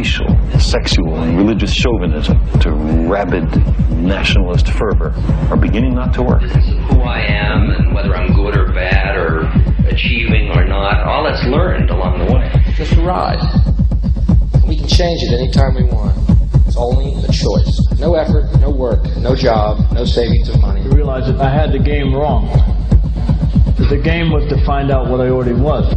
racial, sexual, and religious chauvinism to rabid nationalist fervor are beginning not to work. Who I am and whether I'm good or bad or achieving or not, all that's learned along the way. Just a ride. We can change it anytime we want. It's only a choice. No effort, no work, no job, no savings of money. I realized that I had the game wrong. That the game was to find out what I already was.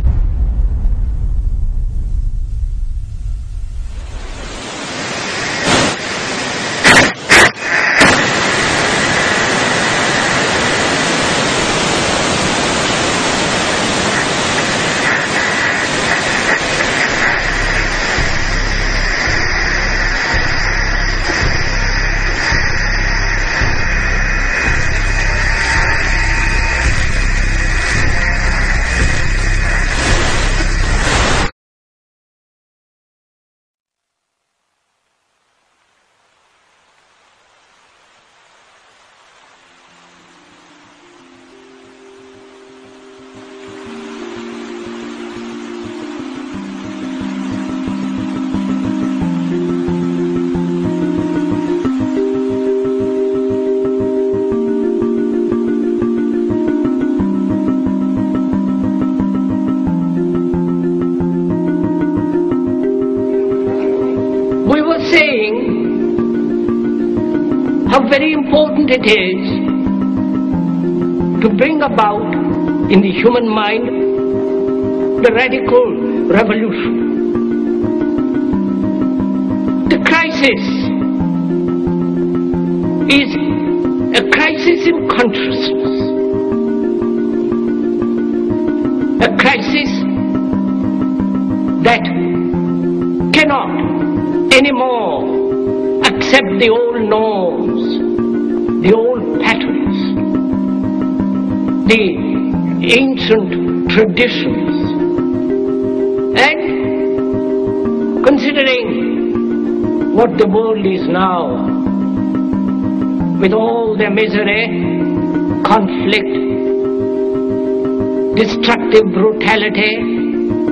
How very important it is to bring about in the human mind the radical revolution. The crisis is a crisis in consciousness, a crisis that cannot anymore accept the old norms, the old patterns, the ancient traditions. And considering what the world is now, with all their misery, conflict, destructive brutality,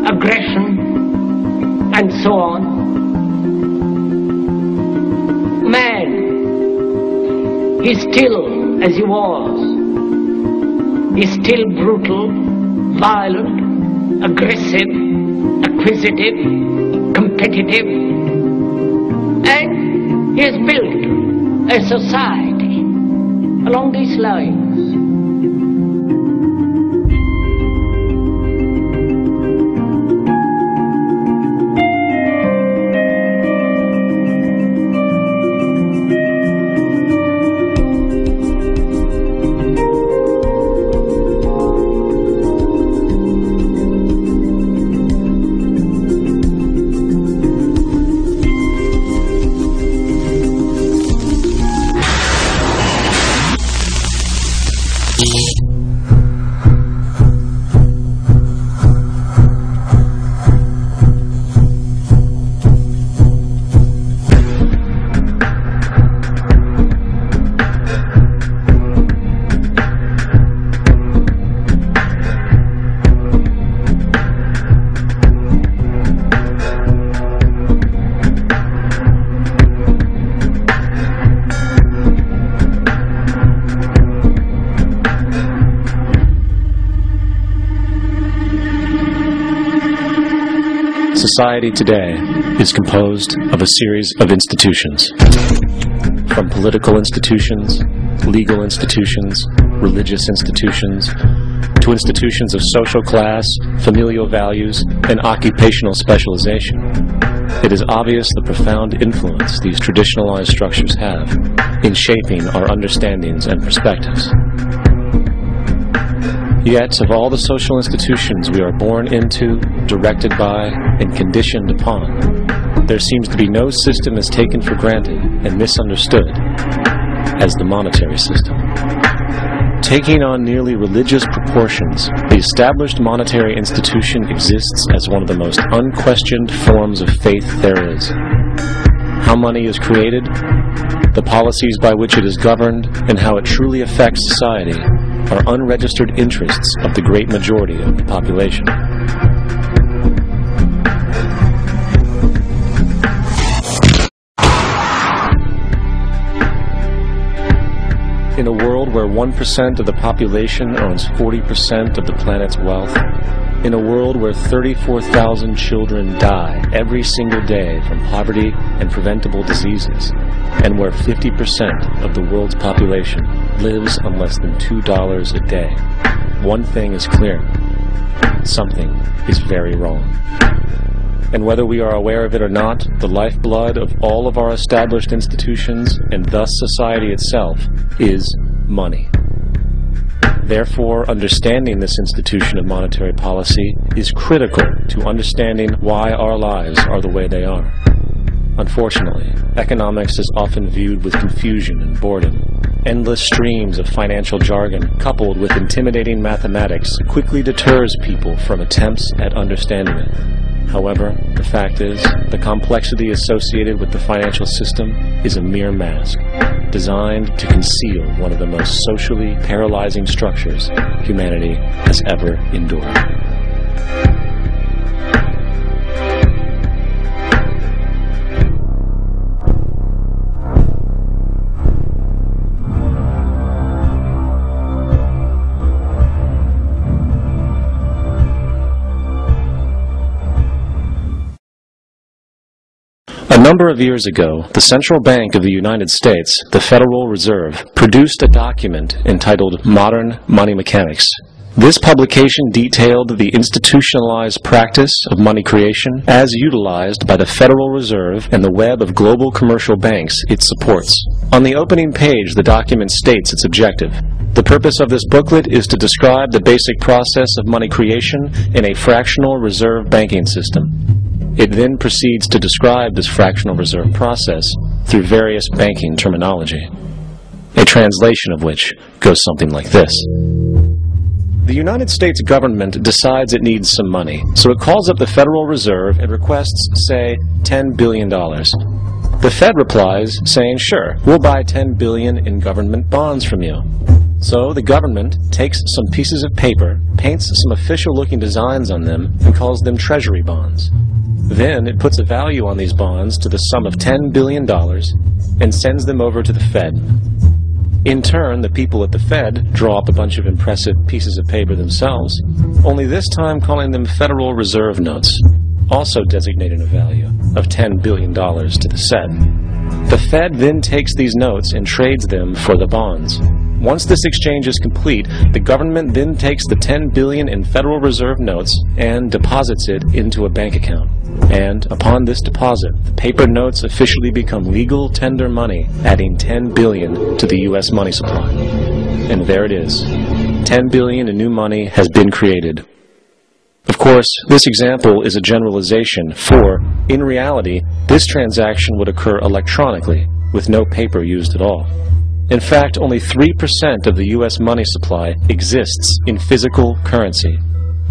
aggression, and so on, man is still as he was. He's still brutal, violent, aggressive, acquisitive, competitive, and he has built a society along these lines. Society today is composed of a series of institutions. From political institutions, legal institutions, religious institutions, to institutions of social class, familial values, and occupational specialization. It is obvious the profound influence these traditionalized structures have in shaping our understandings and perspectives. Yet, of all the social institutions we are born into, directed by, and conditioned upon, there seems to be no system as taken for granted and misunderstood as the monetary system. Taking on nearly religious proportions, the established monetary institution exists as one of the most unquestioned forms of faith there is. How money is created, the policies by which it is governed, and how it truly affects society are unregistered interests of the great majority of the population. In a world where 1% of the population owns 40% of the planet's wealth, in a world where 34,000 children die every single day from poverty and preventable diseases, and where 50% of the world's population lives on less than $2 a day, one thing is clear: something is very wrong. And whether we are aware of it or not, the lifeblood of all of our established institutions, and thus society itself, is money. Therefore, understanding this institution of monetary policy is critical to understanding why our lives are the way they are. Unfortunately, economics is often viewed with confusion and boredom. Endless streams of financial jargon, coupled with intimidating mathematics, quickly deters people from attempts at understanding it. However, the fact is, the complexity associated with the financial system is a mere mask, designed to conceal one of the most socially paralyzing structures humanity has ever endured. A number of years ago, the Central Bank of the United States, the Federal Reserve, produced a document entitled Modern Money Mechanics. This publication detailed the institutionalized practice of money creation as utilized by the Federal Reserve and the web of global commercial banks it supports. On the opening page, the document states its objective. The purpose of this booklet is to describe the basic process of money creation in a fractional reserve banking system. It then proceeds to describe this fractional reserve process through various banking terminology, a translation of which goes something like this. The United States government decides it needs some money, so it calls up the Federal Reserve and requests, say, $10 billion. The Fed replies, saying, sure, we'll buy $10 billion in government bonds from you. So the government takes some pieces of paper, paints some official-looking designs on them, and calls them treasury bonds. Then it puts a value on these bonds to the sum of $10 billion and sends them over to the Fed. In turn, the people at the Fed draw up a bunch of impressive pieces of paper themselves, only this time calling them Federal Reserve notes, also designating a value of $10 billion to the Fed. The Fed then takes these notes and trades them for the bonds. Once this exchange is complete, the government then takes the $10 billion in Federal Reserve notes and deposits it into a bank account. And upon this deposit, the paper notes officially become legal tender money, adding $10 billion to the U.S. money supply. And there it is. $10 billion in new money has been created. Of course, this example is a generalization, for, in reality, this transaction would occur electronically, with no paper used at all. In fact, only 3% of the U.S. money supply exists in physical currency.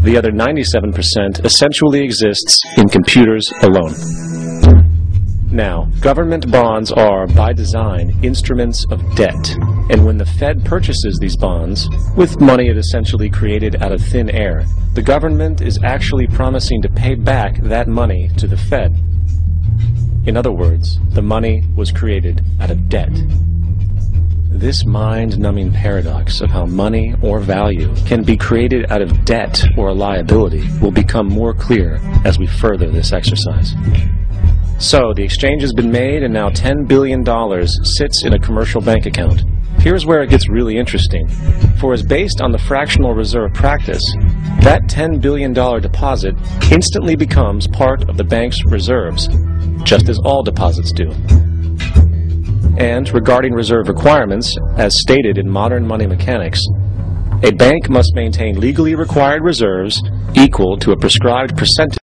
The other 97% essentially exists in computers alone. Now, government bonds are, by design, instruments of debt. And when the Fed purchases these bonds, with money it essentially created out of thin air, the government is actually promising to pay back that money to the Fed. In other words, the money was created out of debt. This mind-numbing paradox of how money or value can be created out of debt or a liability will become more clear as we further this exercise. So, the exchange has been made, and now $10 billion sits in a commercial bank account. Here's where it gets really interesting. For as based on the fractional reserve practice, that $10 billion deposit instantly becomes part of the bank's reserves, just as all deposits do. And regarding reserve requirements, as stated in Modern Money Mechanics, a bank must maintain legally required reserves equal to a prescribed percentage